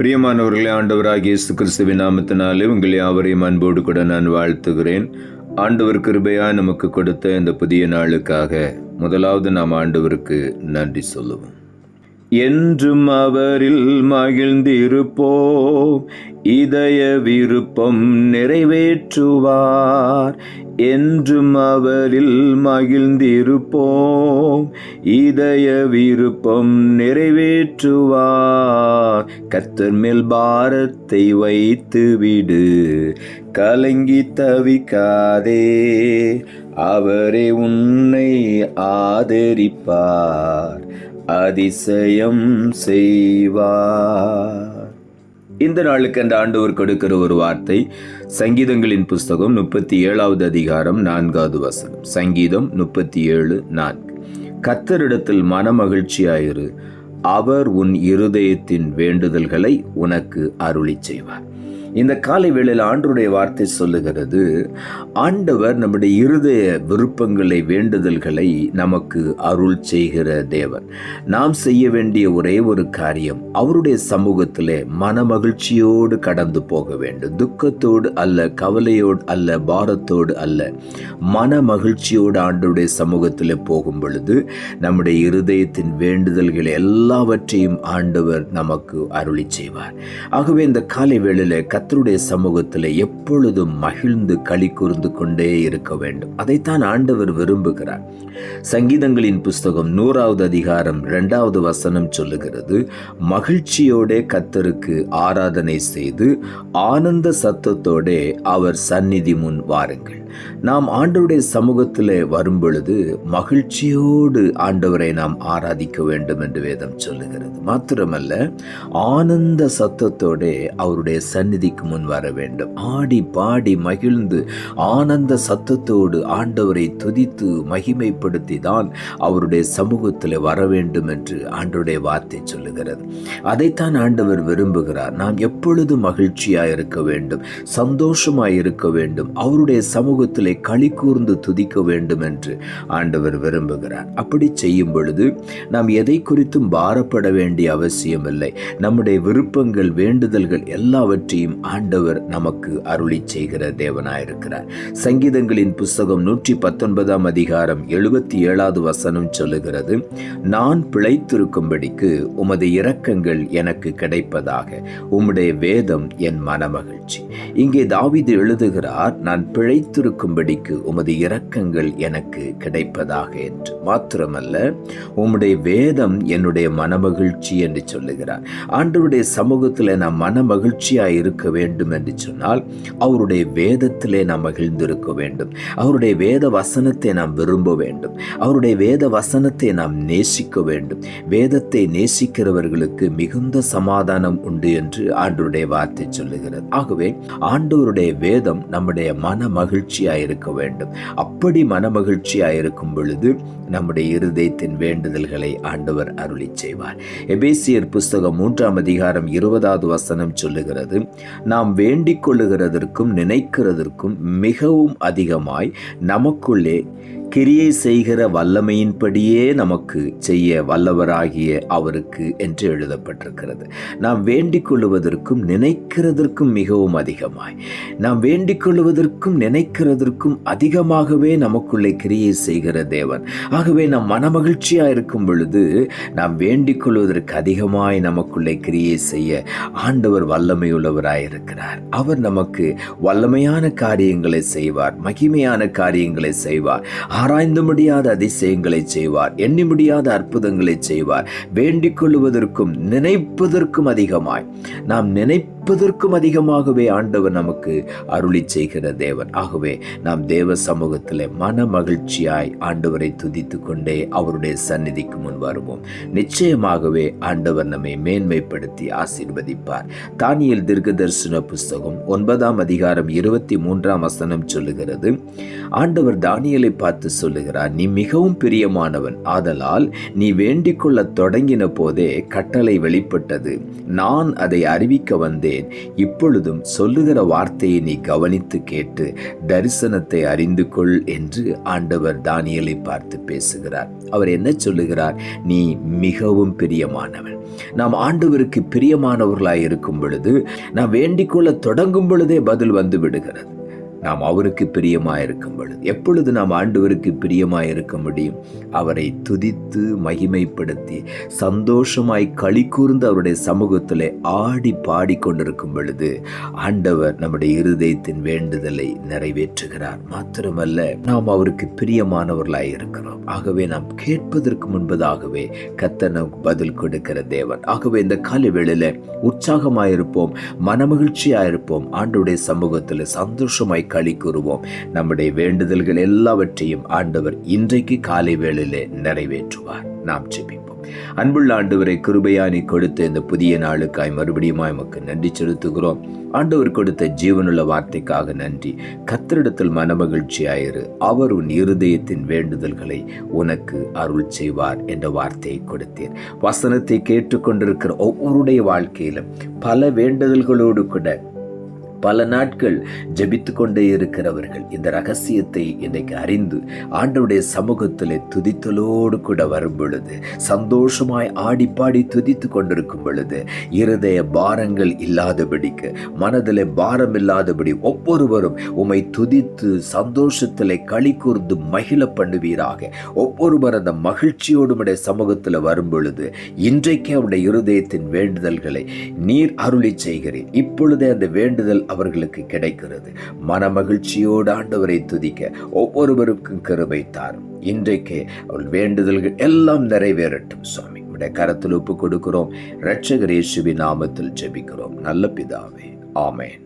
பிரியமானவர்களே, ஆண்டவராகிய இயேசு கிறிஸ்துவின் நாமத்தினாலே உங்களை யாவரையும் அன்போடு கூட நான் வாழ்த்துகிறேன். ஆண்டவர் கிருபையாய் நமக்கு கொடுத்த இந்த புதிய நாளுக்காக முதலாவது நாம் ஆண்டவருக்கு நன்றி சொல்லுவோம். என்றும் அவரில் மகிழ்ந்திருப்போம், இதய விருப்பம் நிறைவேற்றுவார். என்றும் அவரில் மகிழ்ந்திருப்போம், இதய விருப்பம் நிறைவேற்றுவார். கர்த்தர் மேல் பாரத்தை வைத்து விடு, கலங்கி தவிக்காதே, அவரே உன்னை ஆதரிப்பார், அதிசயம் செய்வார். இந்த நாளுக்கு அந்த ஆண்டவர் கொடுக்கிற ஒரு வார்த்தை சங்கீதங்களின் புஸ்தகம் 37வது அதிகாரம் 4வது வசனம். சங்கீதம் 37:4. கர்த்தரிடத்தில் மனமகிழ்ச்சியாயிரு, அவர் உன் இருதயத்தின் வேண்டுதல்களை உனக்கு அருளிச் செய்வார். இந்த காலை வேளையில் ஆண்டவருடைய வார்த்தை சொல்லுகிறது, ஆண்டவர் நம்முடைய இருதய விருப்பங்களை, வேண்டுதல்களை நமக்கு அருள் செய்கிற தேவன். நாம் செய்ய வேண்டிய ஒரே ஒரு காரியம், அவருடைய சமூகத்திலே மனமகிழ்ச்சியோடு கடந்து போக வேண்டும். துக்கத்தோடு அல்ல, கவலையோடு அல்ல, பாரத்தோடு அல்ல, மன மகிழ்ச்சியோடு ஆண்டவருடைய சமூகத்தில் போகும் பொழுது நம்முடைய இருதயத்தின் வேண்டுதல்கள் எல்லாவற்றையும் ஆண்டவர் நமக்கு அருளி செய்வார். ஆகவே இந்த காலை வேளையிலே கர்த்தருடைய சமூகத்தில் எப்பொழுதும் மகிழ்ந்து களி கூர்ந்து கொண்டே இருக்க வேண்டும். அதைத்தான் ஆண்டவர் விரும்புகிறார். சங்கீதங்களின் புஸ்தகம் 100வது அதிகாரம் 2வது வசனம் சொல்லுகிறது, மகிழ்ச்சியோட கர்த்தருக்கு ஆராதனை செய்து ஆனந்த சத்தத்தோட அவர் சந்நிதி முன் வாருங்கள். நாம் ஆண்டவருடைய சமூகத்தில் வரும் பொழுது மகிழ்ச்சியோடு ஆண்டவரை நாம் ஆராதிக்க வேண்டும் என்று வேதம் சொல்லுகிறது. மாத்திரமல்ல, ஆனந்த சத்தத்தோட அவருடைய சந்நிதிக்கு முன் வர வேண்டும். ஆடி பாடி மகிழ்ந்து ஆனந்த சத்தத்தோடு ஆண்டவரை துதித்து மகிமைப்படுத்தி தான் அவருடைய சமூகத்தில் வர வேண்டும் என்று ஆண்டவருடைய வார்த்தை சொல்லுகிறது. அதைத்தான் ஆண்டவர் விரும்புகிறார். நாம் எப்பொழுதும் மகிழ்ச்சியாய் இருக்க வேண்டும், சந்தோஷமாய் இருக்க வேண்டும், அவருடைய சமூகத்திலே களி கூர்ந்து துதிக்க வேண்டும் என்று ஆண்டவர் விரும்புகிறார். அப்படி செய்யும் பொழுது நாம் எதை குறித்தும் பாரப்பட வேண்டிய அவசியம் இல்லை. நம்முடைய விருப்பங்கள், வேண்டுதல்கள் எல்லாவற்றையும் ஆண்டவர் நமக்கு அருளி செய்கிற தேவனாயிருக்கிறார். சங்கீதங்களின் புஸ்தகம் 119ஆம் அதிகாரம் 77வது வசனம் சொல்லுகிறது, நான் பிழைத்திருக்கும்படிக்கு உமது இரக்கங்கள் எனக்கு கிடைப்பதாக, உம்முடைய வேதம் என் மனமகிழ்ச்சி. இங்கே தாவீது எழுதுகிறார், நான் பிழைத்திருக்கும்படிக்கு உமது இரக்கங்கள் எனக்கு கிடைப்பதாக என்று. மாத்திரமல்ல, உம்முடைய வேதம் என்னுடைய மனமகிழ்ச்சி என்று சொல்லுகிறார். ஆண்டவருடைய சமூகத்தில் நாம் மனமகிழ்ச்சியாய் இருக்க வேண்டும் என்று சொன்னால் அவருடைய வேதத்திலே நாம் மகிழ்ந்திருக்க வேண்டும். அவருடைய வேத வசனத்தை நாம் விரும்ப வேண்டும். அவருடைய வேத வசனத்தை நாம் நேசிக்க வேண்டும். வேதத்தை நேசிக்கிறவர்களுக்கு மிகுந்த சமாதானம் உண்டு என்று ஆண்டவருடைய வார்த்தை சொல்லுகிறது. ஆகவே ஆண்டவருடைய வேதம் நம்முடைய மன மகிழ்ச்சியாய் இருக்க வேண்டும். அப்படி மன மகிழ்ச்சியாய் இருக்கும் பொழுது நம்முடைய இருதயத்தின் வேண்டுதல்களை ஆண்டவர் அருளி செய்வார். எபேசியர் புஸ்தகம் 3ஆம் அதிகாரம் 20வது வசனம் சொல்லுகிறது, நாம் வேண்டிக் கொள்ளுகிறதற்கும் நினைக்கிறதற்கும் மிகவும் அதிகமாய் நமக்குள்ளே கிரியை செய்கிற வல்லமையின்படியே நமக்கு செய்ய வல்லவராகிய அவருக்கு என்று எழுதப்பட்டிருக்கிறது. நாம் வேண்டிக் கொள்ளுவதற்கும் நினைக்கிறதற்கும் மிகவும் அதிகமாய், நாம் வேண்டிக் கொள்ளுவதற்கும் நினைக்கிறதற்கும் அதிகமாகவே நமக்குள்ளே கிரியை செய்கிற தேவன். ஆகவே நாம் மனமகிழ்ச்சியாக இருக்கும் பொழுது நாம் வேண்டிக் கொள்வதற்கு அதிகமாய் நமக்குள்ளே கிரியை செய்ய ஆண்டவர் வல்லமையுள்ளவராயிருக்கிறார். அவர் நமக்கு வல்லமையான காரியங்களை செய்வார், மகிமையான காரியங்களை செய்வார், ஆராய்ந்து முடியாத அதிசயங்களை செய்வார், எண்ணி முடியாத அற்புதங்களை செய்வார். வேண்டிக் கொள்வதற்கும் நினைப்பதற்கும் அதிகமாய், நாம் நினைப்பதற்கும் அதிகமாகவே ஆண்டவர் நமக்கு அருளி செய்கிற தேவன். ஆகவே நாம் தேவ சமூகத்தில் மன மகிழ்ச்சியாய் ஆண்டவரை துதித்து கொண்டே அவருடைய சந்நிதிக்கு முன் வருவோம். நிச்சயமாகவே ஆண்டவர் நம்மை மேன்மைப்படுத்தி ஆசீர்வதிப்பார். தானியேல் தீர்க்கதரிசன புஸ்தகம் 9ஆம் அதிகாரம் 23ஆம் வசனம் சொல்லுகிறது, ஆண்டவர் தானியேலை பார்த்து பார்த்து சொல்லுகிறார், நீ மிகவும் பிரியமானவன், ஆதலால் நீ வேண்டிக் கொள்ள தொடங்கின போதே கட்டளை வெளிப்பட்டது, நான் அதை அறிவிக்க வந்தேன். இப்பொழுதும் சொல்லுகிற வார்த்தையை நீ கவனித்து கேட்டு தரிசனத்தை அறிந்து கொள் என்று ஆண்டவர் தானியேலை பார்த்து பேசுகிறார். அவர் என்ன சொல்லுகிறார்? நீ மிகவும் பிரியமானவன். நாம் ஆண்டவருக்கு பிரியமானவர்களாய் இருக்கும் பொழுது, நாம் வேண்டிக் கொள்ள தொடங்கும் பொழுதே பதில் வந்து விடுகிறது. நாம் அவருக்கு பிரியமாயிருக்கும் பொழுது, எப்பொழுது நாம் ஆண்டவருக்கு பிரியமாயிருக்க முடியும்? அவரை துதித்து மகிமைப்படுத்தி சந்தோஷமாய் களி கூர்ந்து அவருடைய சமூகத்திலே ஆடி பாடிக்கொண்டிருக்கும் பொழுது ஆண்டவர் நம்முடைய இருதயத்தின் வேண்டுதலை நிறைவேற்றுகிறார். மாத்திரமல்ல, நாம் அவருக்கு பிரியமானவர்களாய் இருக்கிறோம். ஆகவே நாம் கேட்பதற்கு முன்பதாகவே கர்த்தர் நமக்கு பதில் கொடுக்கிற தேவன். ஆகவே இந்த காலை வேளையில உற்சாகமாயிருப்போம், மனமகிழ்ச்சியாயிருப்போம், ஆண்டவருடைய சமூகத்தில் சந்தோஷமாய் களி கூறுவோம். நம்முடைய வேண்டுதல்கள் எல்லாவற்றையும் ஆண்டவர் இன்றைக்கு காலை வேளையிலே நிறைவேற்றுவார். நாம் ஜெபிப்போம். அன்புள்ள ஆண்டவரை, கிருபையானி கொடுத்த இந்த புதிய நாளுக்காய் மறுபடியும் எமக்கு நன்றி செலுத்துகிறோம். ஆண்டவர் கொடுத்த ஜீவனுள்ள வார்த்தைக்காக நன்றி. கர்த்தரிடத்தில் மனமகிழ்ச்சியாயிரு, அவர் உன் இருதயத்தின் வேண்டுதல்களை உனக்கு அருள் செய்வார் என்ற வார்த்தையை கொடுத்தேன். வசனத்தை கேட்டுக்கொண்டிருக்கிற ஒவ்வொருடைய வாழ்க்கையிலும் பல வேண்டுதல்களோடு கூட பல நாட்கள் ஜெபித்து கொண்டே இருக்கிறவர்கள் இந்த ரகசியத்தை இன்றைக்கு அறிந்து ஆண்டவருடைய சமூகத்திலே துதித்தலோடு கூட வரும் பொழுது, சந்தோஷமாய் ஆடிப்பாடி துதித்து கொண்டிருக்கும் பொழுது, இருதய பாரங்கள் இல்லாதபடிக்கு, மனதிலே பாரம் இல்லாதபடி ஒவ்வொருவரும் உம்மை துதித்து சந்தோஷத்திலே களி கூர்ந்து மகிழ பண்ணுவீராக. ஒவ்வொருவர் அந்த மகிழ்ச்சியோடு உடைய சமூகத்தில் வரும் பொழுது இன்றைக்கே அவருடைய இருதயத்தின் வேண்டுதல்களை நீர் அருளி செய்கிறேன். இப்பொழுதே அந்த வேண்டுதல் அவர்களுக்கு கிடைக்கிறது. மனமகிழ்ச்சியோடு ஆண்டவரை துதிக்க ஒவ்வொருவருக்கும் கிருபை தாரும். இன்றைக்கே அவள் வேண்டுதல்கள் எல்லாம் நிறைவேறட்டும். சுவாமி, உடைய கரத்தில் ஒப்பு கொடுக்கிறோம். இரட்சகர் இயேசுவின் நாமத்தில் ஜெபிக்கிறோம் நல்ல பிதாவே, ஆமென்.